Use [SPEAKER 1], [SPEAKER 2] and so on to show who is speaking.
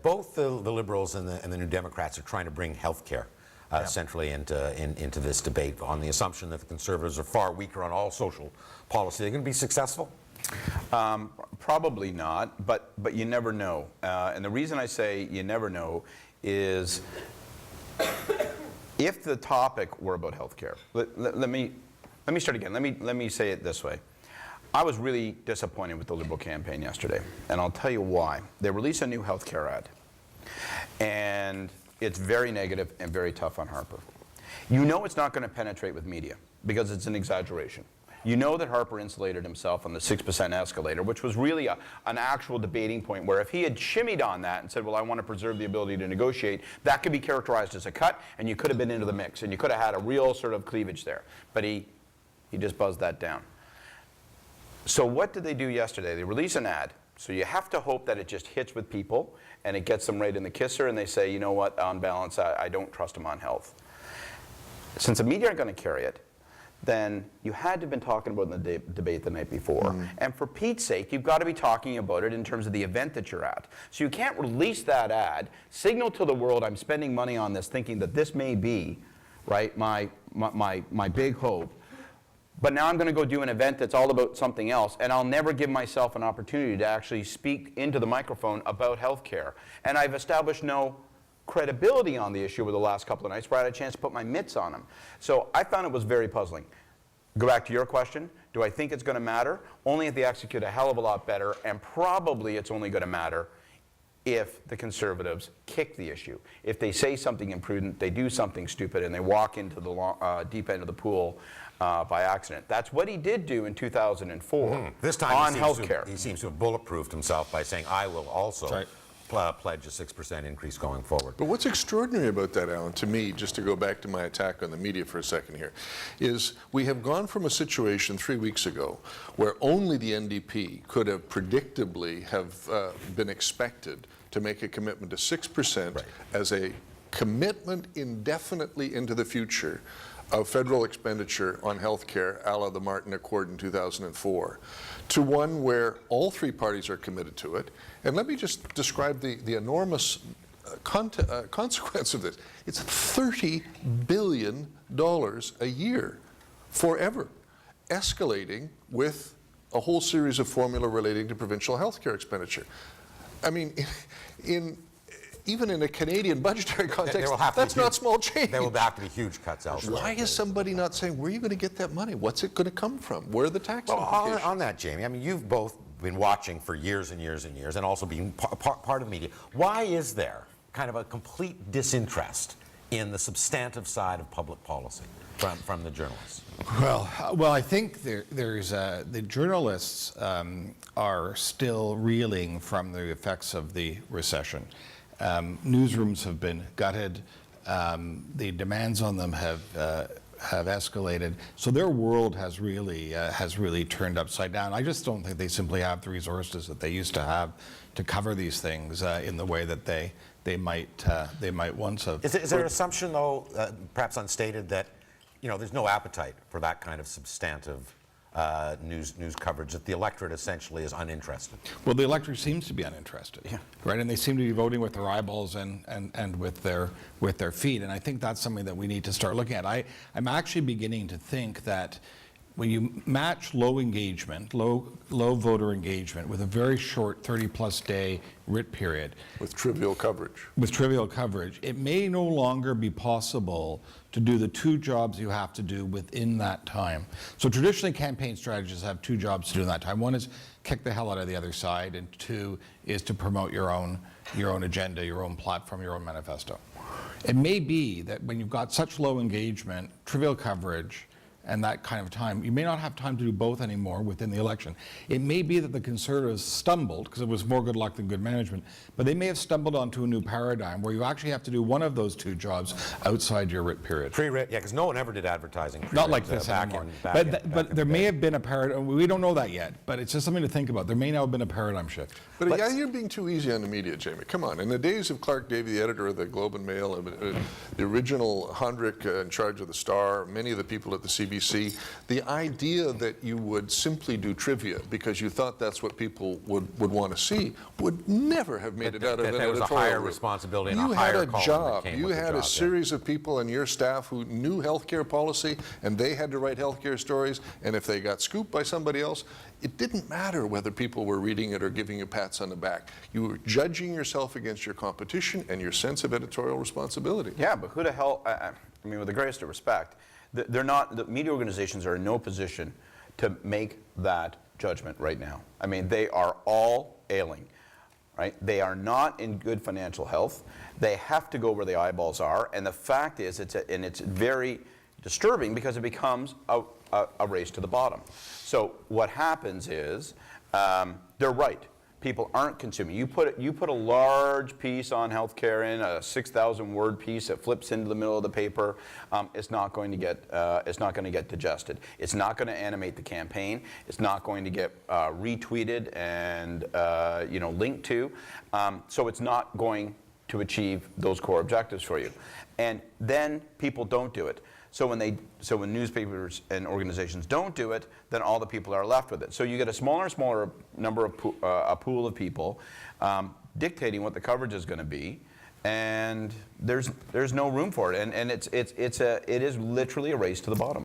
[SPEAKER 1] both the Liberals and the New Democrats are trying to bring health care centrally into this debate on the assumption that the Conservatives are far weaker on all social policy. Are they going to be successful?
[SPEAKER 2] Probably not, but you never know. And the reason I say you never know is if the topic were about health care. Let me start again. Let me say it this way. I was really disappointed with the Liberal campaign yesterday, and I'll tell you why. They released a new health care ad, and it's very negative and very tough on Harper. You know it's not going to penetrate with media because it's an exaggeration. You know that Harper insulated himself on the 6% escalator, which was really an actual debating point where if he had shimmied on that and said, well, I want to preserve the ability to negotiate, that could be characterized as a cut, and you could have been into the mix, and you could have had a real sort of cleavage there. But he just buzzed that down. So what did they do yesterday? They release an ad. So you have to hope that it just hits with people, and it gets them right in the kisser, and they say, you know what, on balance, I don't trust them on health. Since the media aren't going to carry it, then you had to have been talking about it in the debate the night before. Mm-hmm. And for Pete's sake, you've got to be talking about it in terms of the event that you're at. So you can't release that ad, signal to the world I'm spending money on this, thinking that this may be, right, my big hope. But now I'm going to go do an event that's all about something else, and I'll never give myself an opportunity to actually speak into the microphone about health care. And I've established no credibility on the issue over the last couple of nights where I had a chance to put my mitts on them. So I found it was very puzzling. Go back to your question, do I think it's going to matter? Only if they execute a hell of a lot better, and probably it's only going to matter if the Conservatives kick the issue. If they say something imprudent, they do something stupid, and they walk into the deep end of the pool by accident. That's what he did do in 2004
[SPEAKER 1] This time
[SPEAKER 2] on health care.
[SPEAKER 1] He seems to have bulletproofed himself by saying, I will also pledge a 6% increase going forward.
[SPEAKER 3] But what's extraordinary about that, Allan, to me, just to go back to my attack on the media for a second here, is we have gone from a situation 3 weeks ago where only the NDP could have predictably have been expected to make a commitment to 6% as a commitment indefinitely into the future of federal expenditure on health care, a la the Martin Accord in 2004, to one where all three parties are committed to it. And let me just describe the enormous consequence of this. It's $30 billion a year, forever, escalating with a whole series of formula relating to provincial health care expenditure. I mean, even in a Canadian budgetary context, that's not small change.
[SPEAKER 1] There will have to be huge cuts elsewhere.
[SPEAKER 3] Why is somebody not saying, where are you going to get that money? What's it going to come from? Where are the tax implications?
[SPEAKER 1] On that, Jamie, I mean, you've both been watching for years and years and years, and also being part of the media. Why is there kind of a complete disinterest in the substantive side of public policy from the journalists?
[SPEAKER 4] Well, I think there's the journalists are still reeling from the effects of the recession. Newsrooms have been gutted. The demands on them have escalated. So their world has really turned upside down. I just don't think they simply have the resources that they used to have to cover these things in the way that they might once have.
[SPEAKER 1] Is there an assumption, though, perhaps unstated, that there's no appetite for that kind of substantive news coverage, that the electorate essentially is uninterested?
[SPEAKER 4] Well, the electorate seems to be uninterested, right? And they seem to be voting with their eyeballs and with their feet. And I think that's something that we need to start looking at. I'm actually beginning to think that when you match low engagement, low voter engagement with a very short 30-plus day writ period.
[SPEAKER 3] With trivial coverage.
[SPEAKER 4] With trivial coverage, it may no longer be possible to do the two jobs you have to do within that time. So traditionally, campaign strategists have two jobs to do in that time. One is kick the hell out of the other side, and two is to promote your own agenda, your own platform, your own manifesto. It may be that when you've got such low engagement, trivial coverage, and that kind of time, you may not have time to do both anymore within the election. It may be that the Conservatives stumbled, because it was more good luck than good management, but they may have stumbled onto a new paradigm where you actually have to do one of those two jobs outside your writ period.
[SPEAKER 1] Pre-writ, yeah, because no one ever did advertising.
[SPEAKER 4] Not like this anymore. But there may have been a paradigm, we don't know that yet, but it's just something to think about. There may now have been a paradigm shift.
[SPEAKER 3] But you're being too easy on the media, Jamie. Come on. In the days of Clark Davey, the editor of the Globe and Mail, the original Hondrick in charge of the Star, many of the people at the CBC, CBC, the idea that you would simply do trivia because you thought that's what people would want to see would never have made it out of an
[SPEAKER 1] there was a
[SPEAKER 3] editorial
[SPEAKER 1] higher
[SPEAKER 3] room.
[SPEAKER 1] responsibility and
[SPEAKER 3] You
[SPEAKER 1] a higher
[SPEAKER 3] had a
[SPEAKER 1] calling that
[SPEAKER 3] job.
[SPEAKER 1] came
[SPEAKER 3] You
[SPEAKER 1] with the
[SPEAKER 3] had
[SPEAKER 1] job,
[SPEAKER 3] a series of people on your staff who knew healthcare policy, and they had to write healthcare stories, and if they got scooped by somebody else, it didn't matter whether people were reading it or giving you pats on the back. You were judging yourself against your competition and your sense of editorial responsibility.
[SPEAKER 2] Yeah, but who the hell, I mean, with the greatest of respect, they're not, the media organizations are in no position to make that judgment right now. I mean, they are all ailing, right? They are not in good financial health. They have to go where the eyeballs are, and the fact is, it's very disturbing because it becomes a race to the bottom. So what happens is, they're right. People aren't consuming. You put a large piece on healthcare in a 6,000-word piece that flips into the middle of the paper. It's not going to get digested. It's not going to animate the campaign. It's not going to get retweeted and linked to. So it's not going to achieve those core objectives for you. And then people don't do it. So when newspapers and organizations don't do it, then all the people are left with it. So you get a smaller and smaller number of a pool of people dictating what the coverage is going to be, and there's no room for it. And it is literally a race to the bottom.